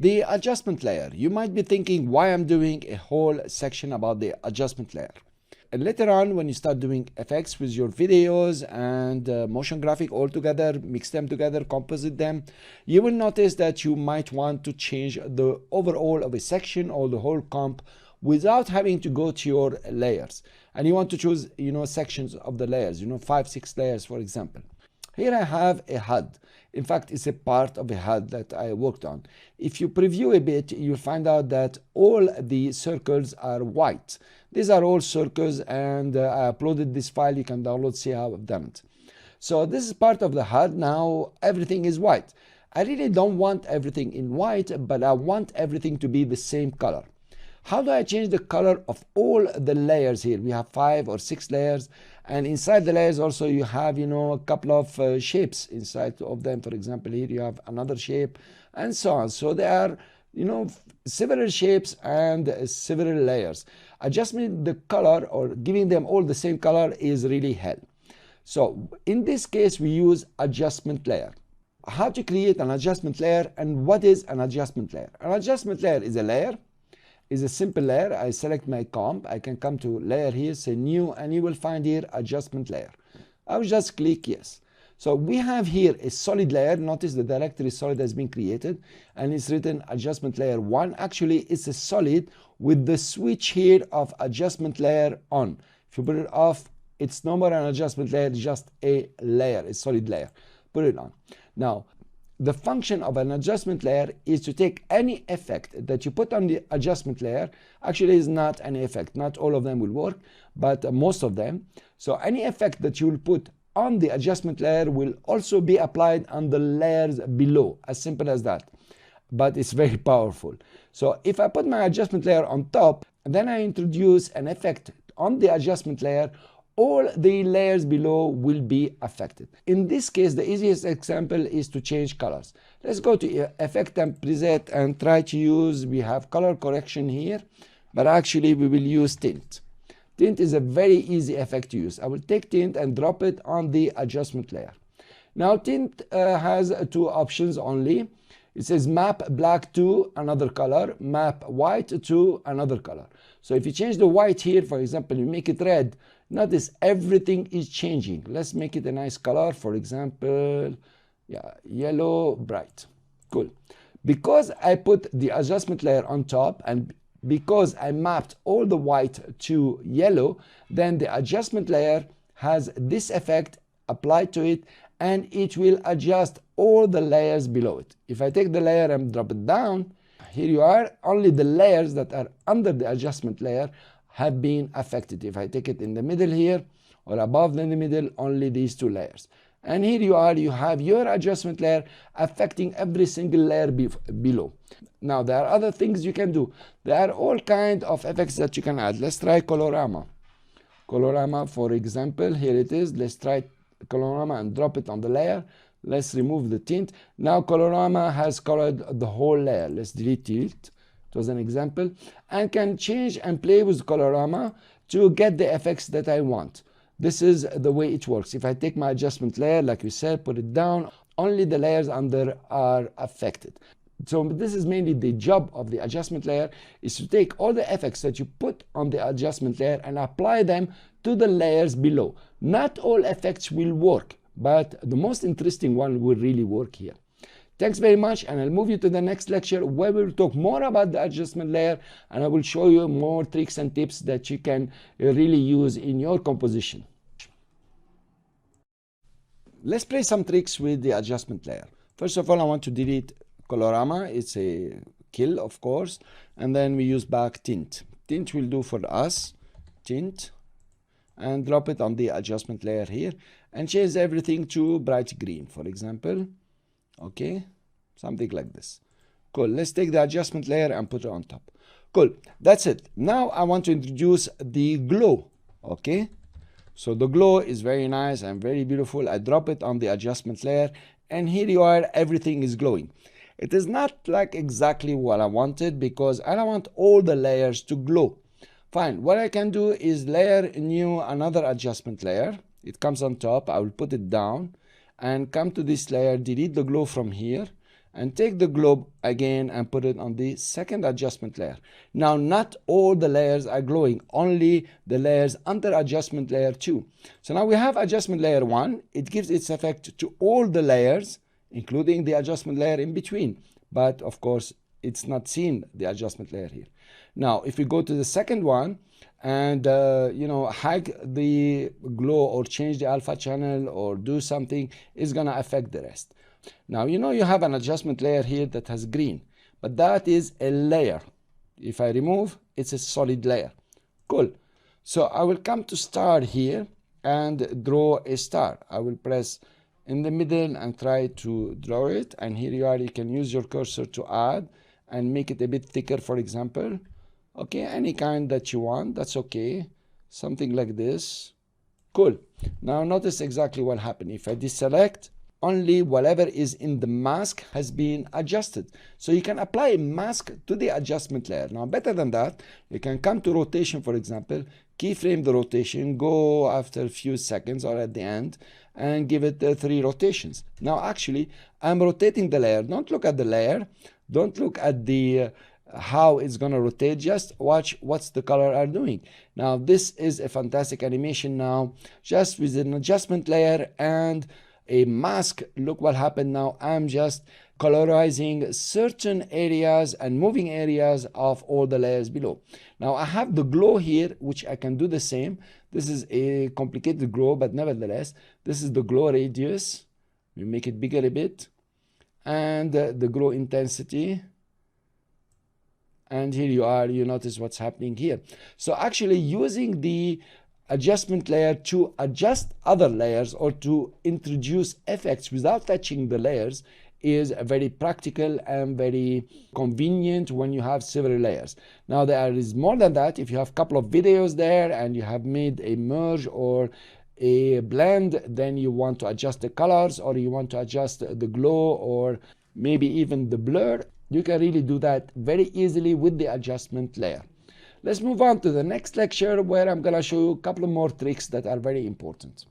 The adjustment layer. You might be thinking why I'm doing a whole section about the adjustment layer. And later on, when you start doing effects with your videos and motion graphic all together, mix them together, composite them, you will notice that you might want to change the overall of a section or the whole comp without having to go to your layers. And you want to choose, sections of the layers, 5, 6 layers, for example. Here I have a HUD. In fact, it's a part of a HUD that I worked on. If you preview a bit, you'll find out that all the circles are white. These are all circles, and I uploaded this file. You can download, see how I've done it. So this is part of the HUD. Now everything is white. I really don't want everything in white, but I want everything to be the same color. How do I change the color of all the layers here? We have 5 or 6 layers, and inside the layers also you have a couple of shapes inside of them. For example, here you have another shape and so on. So there are several shapes and several layers. Adjusting the color or giving them all the same color is really hell. So in this case we use adjustment layer. How to create an adjustment layer and what is an adjustment layer? An adjustment layer is a layer. Is a simple layer. I select my comp. I can come to layer here, say new, and you will find here adjustment layer. I will just click yes. So we have here a solid layer. Notice the directory solid has been created and it's written adjustment layer 1. Actually, it's a solid with the switch here of adjustment layer on. If you put it off, it's no more an adjustment layer, it's just a layer, a solid layer. Put it on. Now, the function of an adjustment layer is to take any effect that you put on the adjustment layer. Actually, is not any effect. Not all of them will work, but most of them. So any effect that you will put on the adjustment layer will also be applied on the layers below. As simple as that. But it's very powerful. So if I put my adjustment layer on top, then I introduce an effect on the adjustment layer, all the layers below will be affected. In this case, the easiest example is to change colors. Let's go to Effect and Preset and try to use, we have color correction here, but actually we will use Tint. Tint is a very easy effect to use. I will take Tint and drop it on the adjustment layer. Now Tint has 2 options only. It says map black to another color, map white to another color. So if you change the white here, for example, you make it red, notice everything is changing. Let's make it a nice color, for example, yellow bright. Cool. Because I put the adjustment layer on top and because I mapped all the white to yellow, then the adjustment layer has this effect applied to it and it will adjust all the layers below it. If I take the layer and drop it down, here you are, only the layers that are under the adjustment layer have been affected. If I take it in the middle here or above in the middle, only these 2 layers. And here you are, you have your adjustment layer affecting every single layer below. Now there are other things you can do. There are all kinds of effects that you can add. Let's try Colorama. Colorama, for example, here it is. Let's try Colorama and drop it on the layer. Let's remove the tint. Now Colorama has colored the whole layer. Let's delete it. It was an example. And can change and play with Colorama to get the effects that I want. This is the way it works. If I take my adjustment layer, like we said, put it down, only the layers under are affected. So this is mainly the job of the adjustment layer, is to take all the effects that you put on the adjustment layer and apply them to the layers below. Not all effects will work, but the most interesting one will really work here. Thanks very much, and I'll move you to the next lecture where we'll talk more about the adjustment layer and I will show you more tricks and tips that you can really use in your composition. Let's play some tricks with the adjustment layer. First of all, I want to delete Colorama. It's a kill, of course, and then we use back Tint. Tint will do for us. Tint, and drop it on the adjustment layer here and change everything to bright green, for example. Okay, something like this. Cool. Let's take the adjustment layer and put it on top. Cool. That's it. Now I want to introduce the glow. Okay, so the glow is very nice and very beautiful. I drop it on the adjustment layer and here you are, everything is glowing. It is not like exactly what I wanted because I don't want all the layers to glow. Fine, what I can do is layer new another adjustment layer. It comes on top. I will put it down and come to this layer, delete the glow from here and take the globe again and put it on the second adjustment layer. Now, not all the layers are glowing, only the layers under adjustment layer 2. So now we have adjustment layer 1. It gives its effect to all the layers, including the adjustment layer in between. But of course, it's not seen the adjustment layer here. Now, if we go to the second one and hack the glow or change the alpha channel or do something, it's gonna affect the rest. Now, you have an adjustment layer here that has green, but that is a layer. If I remove, it's a solid layer. Cool. So I will come to star here and draw a star. I will press in the middle and try to draw it. And here you are, you can use your cursor to add and make it a bit thicker, for example. Okay, any kind that you want, that's okay. Something like this. Cool. Now notice exactly what happened. If I deselect, only whatever is in the mask has been adjusted. So you can apply a mask to the adjustment layer. Now, better than that, you can come to rotation, for example, keyframe the rotation, go after a few seconds or at the end, and give it 3 rotations. Now, actually, I'm rotating the layer. Don't look at the layer. Don't look at the how it's going to rotate. Just watch what's the color are doing. Now, this is a fantastic animation now, just with an adjustment layer and a mask. Look what happened now. I'm just colorizing certain areas and moving areas of all the layers below. Now I have the glow here, which I can do the same. This is a complicated glow, but nevertheless, this is the glow radius. We make it bigger a bit, and the glow intensity. And here you are, you notice what's happening here. So actually using the adjustment layer to adjust other layers or to introduce effects without touching the layers is very practical and very convenient when you have several layers. Now there is more than that. If you have a couple of videos there and you have made a merge or a blend, then you want to adjust the colors or you want to adjust the glow or maybe even the blur, you can really do that very easily with the adjustment layer. Let's move on to the next lecture where I'm going to show you a couple of more tricks that are very important.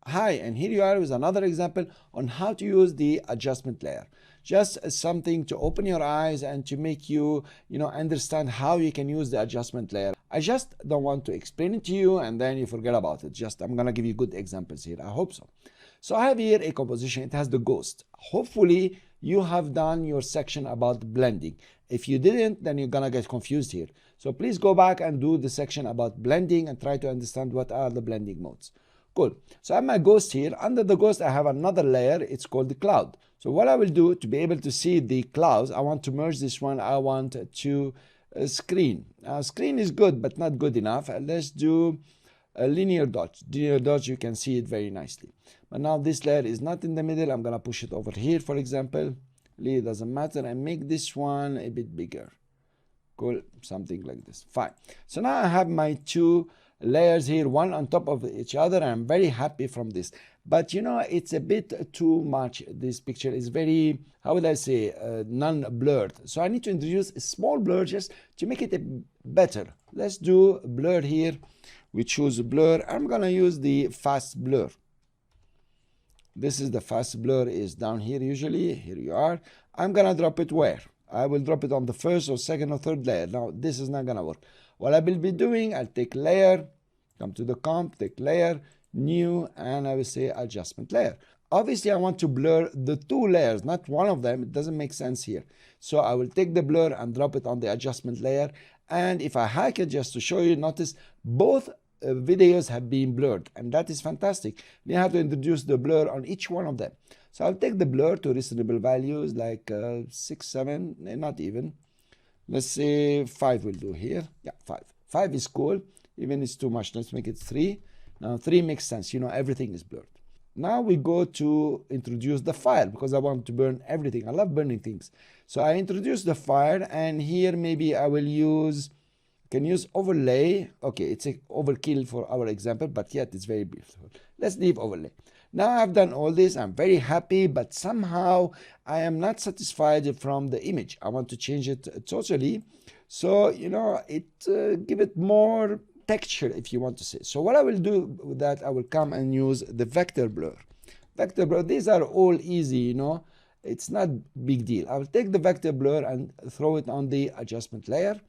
Hi, and here you are with another example on how to use the adjustment layer. Just something to open your eyes and to make you, understand how you can use the adjustment layer. I just don't want to explain it to you and then you forget about it. I'm going to give you good examples here. I hope so. So I have here a composition. It has the ghost. Hopefully you have done your section about blending. If you didn't, then you're gonna get confused here. So please go back and do the section about blending and try to understand what are the blending modes. Cool. So I have my ghost here. Under the ghost, I have another layer. It's called the cloud. So what I will do to be able to see the clouds, I want to merge this one. I want to screen. Screen is good, but not good enough. Let's do a linear dot. Linear dot, you can see it very nicely. But now this layer is not in the middle. I'm gonna push it over here, for example. It doesn't matter, and make this one a bit bigger. Cool, something like this. Fine. So now I have my two layers here, one on top of each other. I'm very happy from this, but it's a bit too much. This picture is very, how would I say, non-blurred. So I need to introduce a small blur just to make it better. Let's do blur here. We choose blur. I'm gonna use the fast blur. This is the fast blur, is down here usually. Here you are. I'm gonna drop it where? I will drop it on the first or second or third layer. Now this is not gonna work. What I will be doing, I'll take layer, come to the comp, take layer, new, and I will say adjustment layer. Obviously I want to blur the two layers, not one of them. It doesn't make sense here. So I will take the blur and drop it on the adjustment layer. And if I hack it just to show you, notice both videos have been blurred, and that is fantastic. You have to introduce the blur on each one of them. So I'll take the blur to reasonable values like 6, 7, not even. Let's say 5 will do here. Yeah, 5. 5 is cool. Even it's too much, let's make it 3. Now 3 makes sense. Everything is blurred. Now we go to introduce the fire because I want to burn everything. I love burning things. So I introduce the fire, and here maybe I will use overlay. Okay, it's a overkill for our example, but yet it's very beautiful. Let's leave overlay. Now I've done all this. I'm very happy, but somehow I am not satisfied from the image. I want to change it totally. So, give it more texture, if you want to say. So what I will do with that, I will come and use the vector blur. vector blur, these are all easy, you know, it's not big deal. I will take the vector blur and throw it on the adjustment layer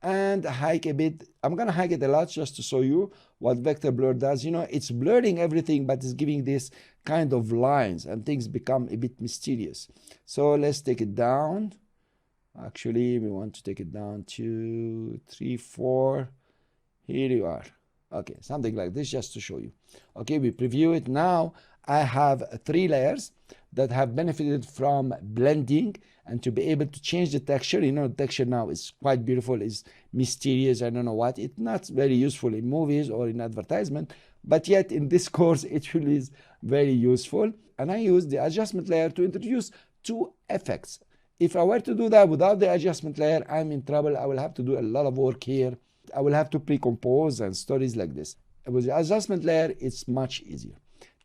and hike a bit. I'm gonna hike it a lot just to show you what vector blur does. You know, it's blurring everything, but it's giving this kind of lines and things become a bit mysterious. So let's take it down. Actually, we want to take it down 2, 3, 4. Here you are. Okay, something like this just to show you. Okay, we preview it. Now I have 3 layers that have benefited from blending and to be able to change the texture. You know, the texture now is quite beautiful, is mysterious, I don't know what. It's not very useful in movies or in advertisement, but yet in this course it really is very useful. And I use the adjustment layer to introduce 2 effects. If I were to do that without the adjustment layer, I'm in trouble. I will have to do a lot of work here. I will have to pre-compose and stories like this. With the adjustment layer, it's much easier.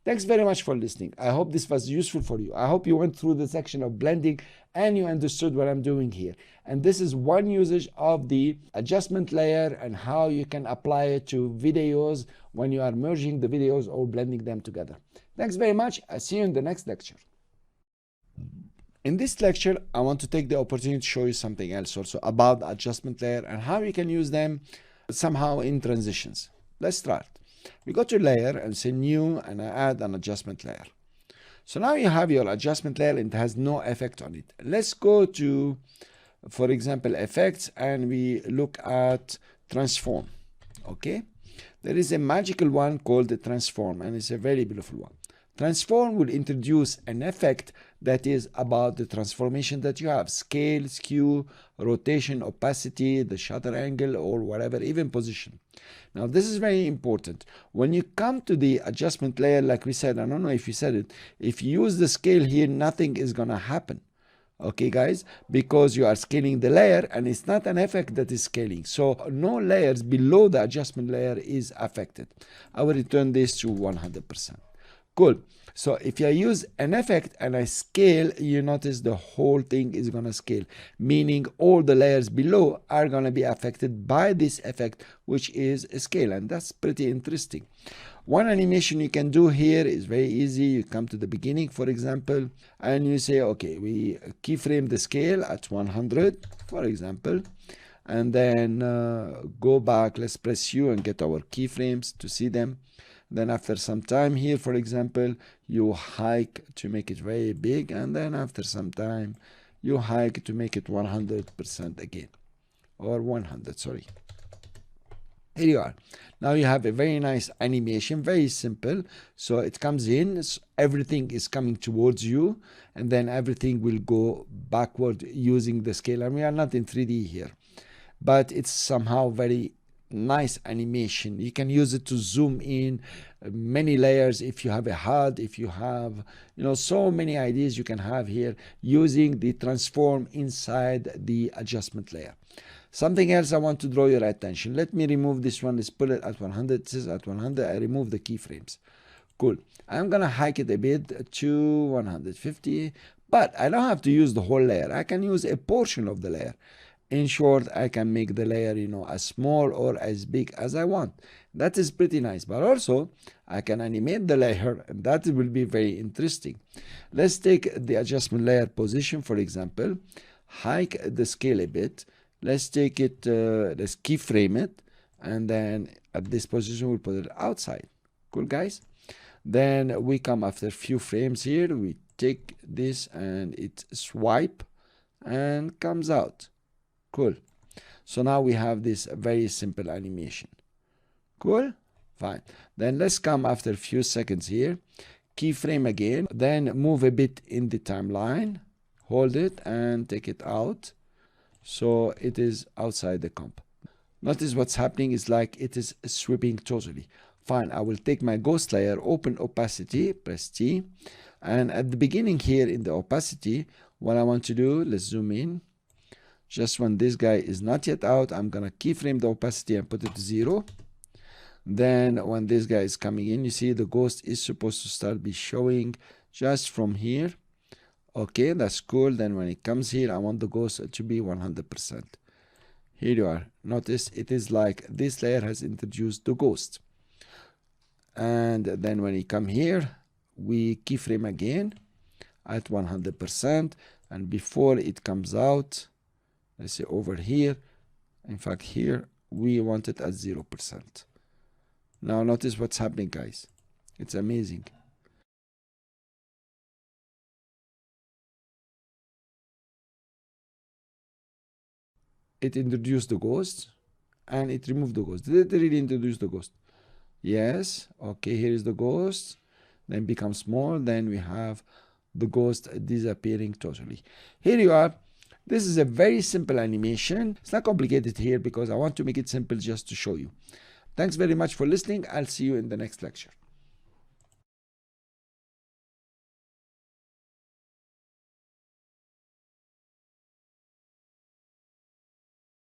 Thanks very much for listening. I hope this was useful for you. I hope you went through the section of blending and you understood what I'm doing here. And this is one usage of the adjustment layer and how you can apply it to videos when you are merging the videos or blending them together. Thanks very much. I'll see you in the next lecture. In this lecture, I want to take the opportunity to show you something else also about the adjustment layer and how you can use them somehow in transitions. Let's start. We go to layer and say new, and I add an adjustment layer. So now you have your adjustment layer and it has no effect on it. Let's go to, for example, effects, and we look at transform. Okay, there is a magical one called the transform, and it's a very beautiful one. Transform will introduce an effect that is about the transformation that you have: scale, skew, rotation, opacity, the shutter angle, or whatever, even position. Now this is very important. When you come to the adjustment layer, like we said, I don't know if you said it, if you use the scale here, nothing is gonna happen. Okay guys, because you are scaling the layer and it's not an effect that is scaling. So no layers below the adjustment layer is affected. I will return this to 100%. Cool. So if I use an effect and I scale, you notice the whole thing is going to scale, meaning all the layers below are going to be affected by this effect, which is a scale. And that's pretty interesting. One animation you can do here is very easy. You come to the beginning, for example, and you say, okay, we keyframe the scale at 100, for example, and then go back. Let's press U and get our keyframes to see them. Then after some time here, for example, you hike to make it very big, and then after some time you hike to make it 100% again, or 100, sorry. Here you are. Now you have a very nice animation, very simple. So it comes in, everything is coming towards you, and then everything will go backward using the scale. And we are not in 3D here, but it's somehow very nice animation. You can use it to zoom in many layers if you have a HUD, if you have, you know, so many ideas you can have here using the transform inside the adjustment layer. Something else I want to draw your attention. Let me remove this one. Let's put it at 100. This is at 100. I remove the keyframes. Cool. I'm gonna hike it a bit to 150, but I don't have to use the whole layer. I can use a portion of the layer. In short, I can make the layer, you know, as small or as big as I want. That is pretty nice. But also, I can animate the layer, and that will be very interesting. Let's take the adjustment layer position, for example. Hike the scale a bit. Let's take it, let's keyframe it. And then at this position, we'll put it outside. Cool, guys? Then we come after a few frames here. We take this and it swipe and comes out. Cool. So now we have this very simple animation. Cool. Fine. Then let's come after a few seconds here. Keyframe again. Then move a bit in the timeline. Hold it and take it out. So it is outside the comp. Notice what's happening is like it is sweeping totally. Fine. I will take my ghost layer, open opacity, press T. And at the beginning here in the opacity, what I want to do, let's zoom in. Just when this guy is not yet out, I'm gonna keyframe the opacity and put it to 0. Then when this guy is coming in, you see the ghost is supposed to start be showing just from here. Okay, that's cool. Then when it comes here, I want the ghost to be 100%. Here you are. Notice it is like this layer has introduced the ghost. And then when you come here, we keyframe again at 100%, and before it comes out, let's say over here, in fact here we want it at 0%. Now notice what's happening, guys. It's amazing. It introduced the ghost and it removed the ghost. Did it really introduce the ghost? Yes. Okay, here is the ghost, then becomes small, then we have the ghost disappearing totally. Here you are. This is a very simple animation. It's not complicated here because I want to make it simple just to show you. Thanks very much for listening. I'll see you in the next lecture.